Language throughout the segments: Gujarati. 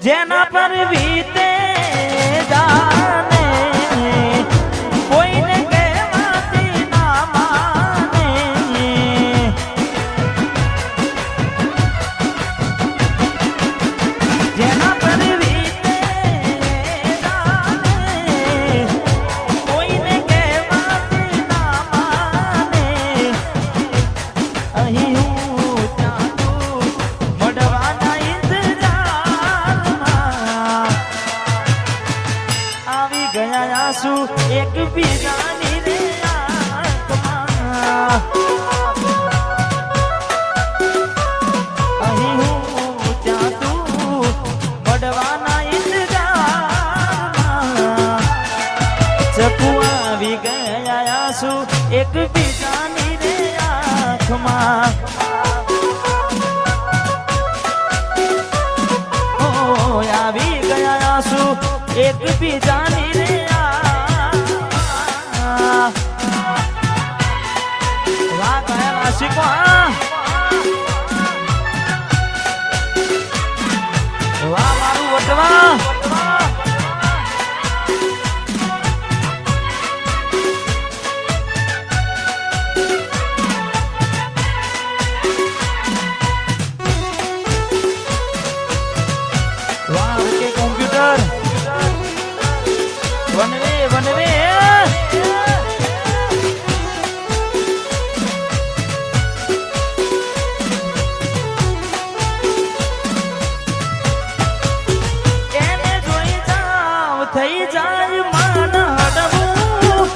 જેના પર વીતે જાને કોઈને કહેવાતી ના માને જેના પર વીતે જાને કોઈને કહેવાતી ના માને અહીં હું ચાલું મળવાના આવી ગયા આંસુ એક બીજાની રે આંખમાં અહીં હું ત્યાં તું મળવાના ઇંતજારમાં ચકુ આવી ગયા આંસુ એક બીજાની રે આંખમાં આવી ગયા આંસુ એક બીજાની રે વાહ કયા આશિકો વાહ મારું વટવા વાહ કે કોમ્પ્યુટર વનવે વનવે એને જોઈ જાવ થઈ જાય માન હડવું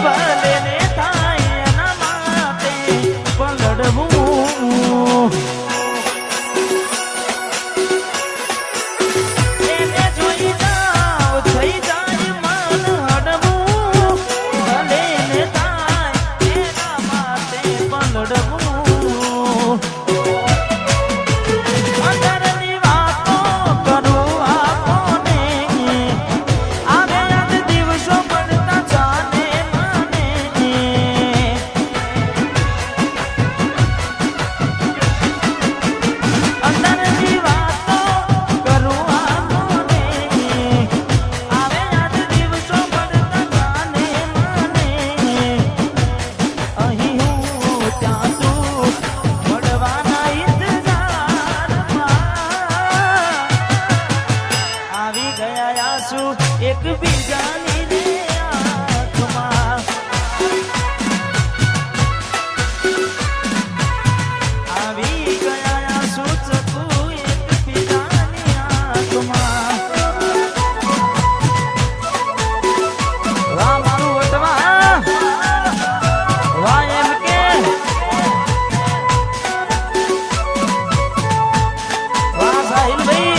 ભલે ને થાય એના માટે પલડવું એક બીજાની રે આંખમાં આવી ગયા આંસુ ચકુ એક બીજાની આંખમાં વાહ મારું વટવા વાહ એમ કે વાહ સાહિલ ભાઈ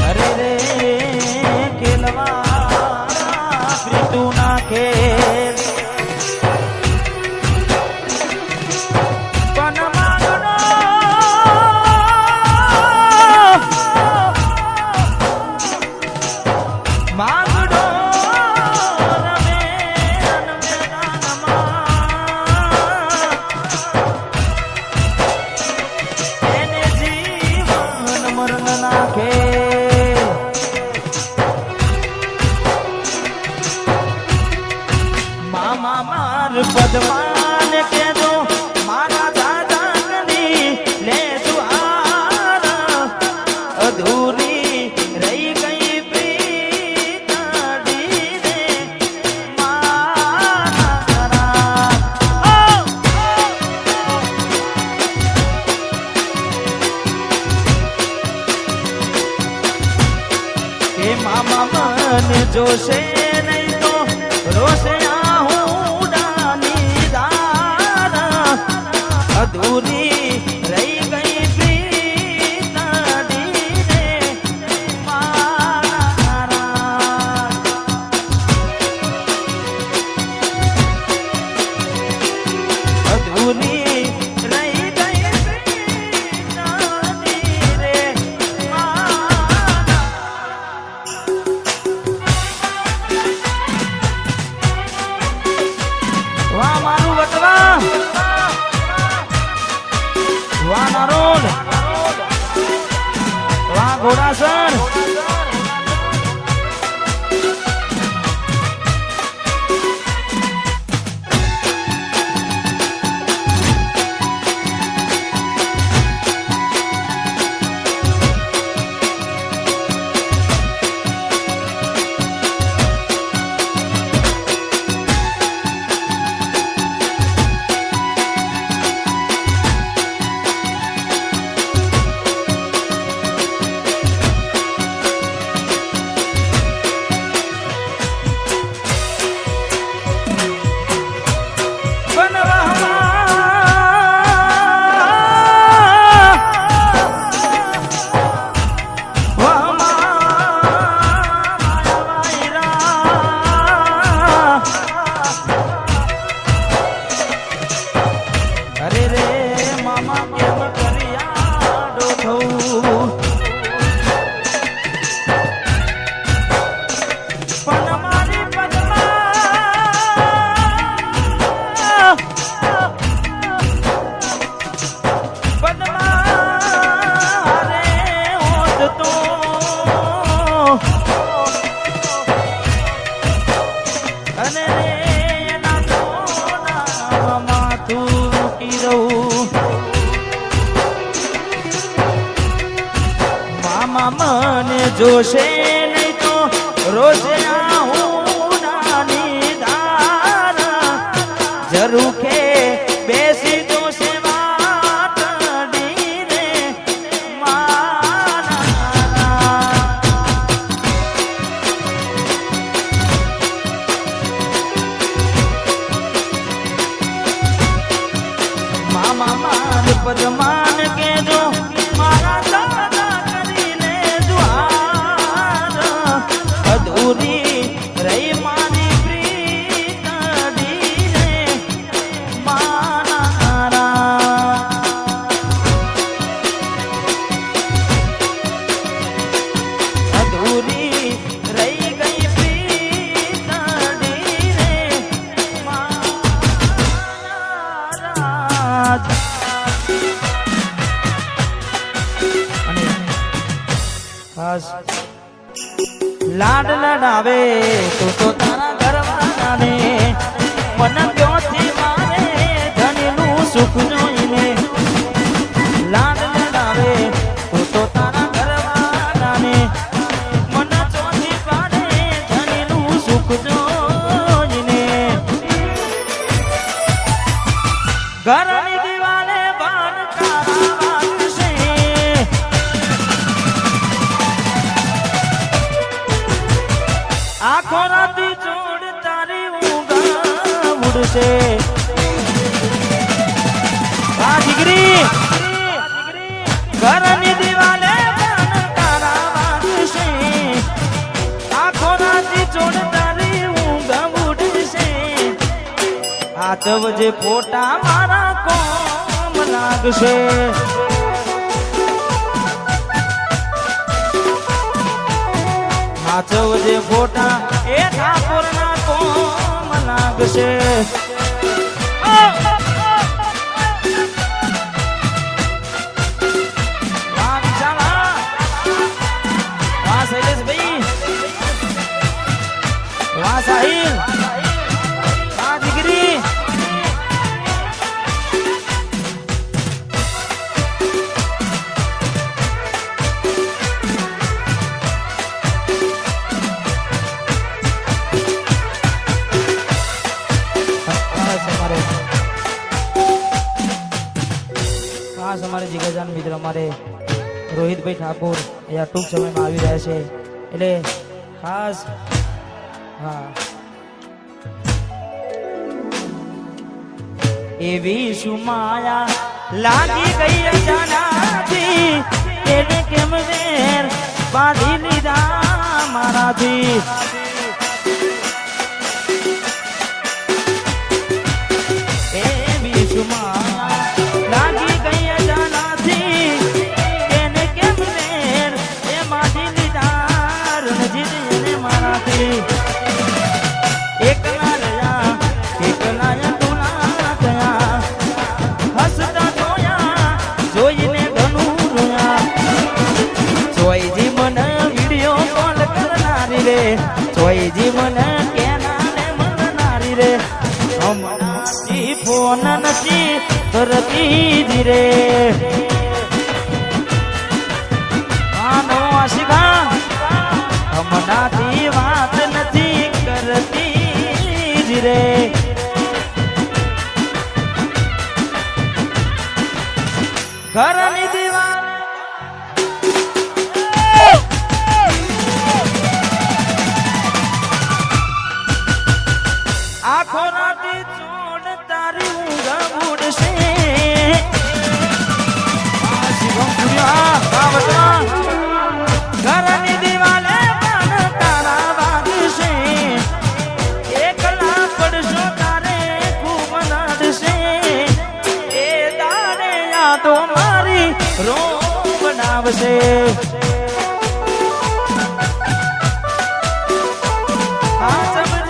અરે રે ખેલવા પ્રીતુ ના ખેલ પણ માગડો રમે એને જીવન મરણ નાખે મામા માર પદમાન કેજો મારા દાદાની લે જુહાર અધૂરી રહી ગઈ પ્રીતાડી રે મારા એ મામા મામા મને જોશે નહીં તો રોશે હું ડાની દાર અધૂરી રહી ગઈ પ્રીત રે મારા અધૂરી ઘોડાસર મને જોશે નહીં તો રોશે હું નાની દાર જરૂર કે બેસી જોશે વાત રે મારા મામા માર પદમાન કેજો મારા અધૂરી રહી મારી પ્રીત રે મારા અધૂરી રહી ગઈ પ્રીત રે મારા અને ખાસ લાડ લડાવે તો તારા ઘરવાળાને મન ક્યોથી મારે ધનનું સુખ જોઈને લાડ લડાવે તો તારા ઘરવાળાને મન ચોથી પાડે ધનનું સુખ જોઈને ઘરની દિવાલે બાણ તારા વાગશે આખો રાતી જોડ તારી ઊંઘ ઉડશે આ જીગરી ઘરની દિવાલે બાણ તારા વાગશે આખો રાતી જોડ તારી ઊંઘ ઉડશે હાથ વજે ફોટા મારા કોમ લાગશે હાથવજે ફોટા એ ઠાકોરના કોમ લાગશે વાહ શૈલેષભાઈ વાહ સાહિલ વાહ દીકરી ખાસ અમારે જીગરજાન મિત્ર અમારે રોહિતભાઈ ઠાકોર અહીંયા ટૂંક સમયમાં આવી રહ્યા છે એટલે ખાસ હા એવી સુમાયા લાગી ગઈ અજાનાથી એને કેમ વેર બાંધી લીધા મારાથી એવી સુમાયા લાગી ગઈ અજાનાથી એને કેમ વેર એ બાંધી લીધા રણજીત એને મારાથી એકલા રહ્યા એકલા જોઈને ઘણું રોયા જોઈજી મને વિડિયો કોલ કરનારી રે જોઈજી મને કેનાને મળનારી રે હમણાંથી ફોન નથી કરતી જ રે આનો આશિકા હમણાંથી વાત નથી કરતી જ રે ઘરની દીવાલ આખો રાતી ચોડ તારી ઊંઘ ઉડશે ઘરની દિવાલે પણ તારા વાગશે એકલા પડશો તારે ખૂબ નડશે એ દાડે યાદો રો બનાવશે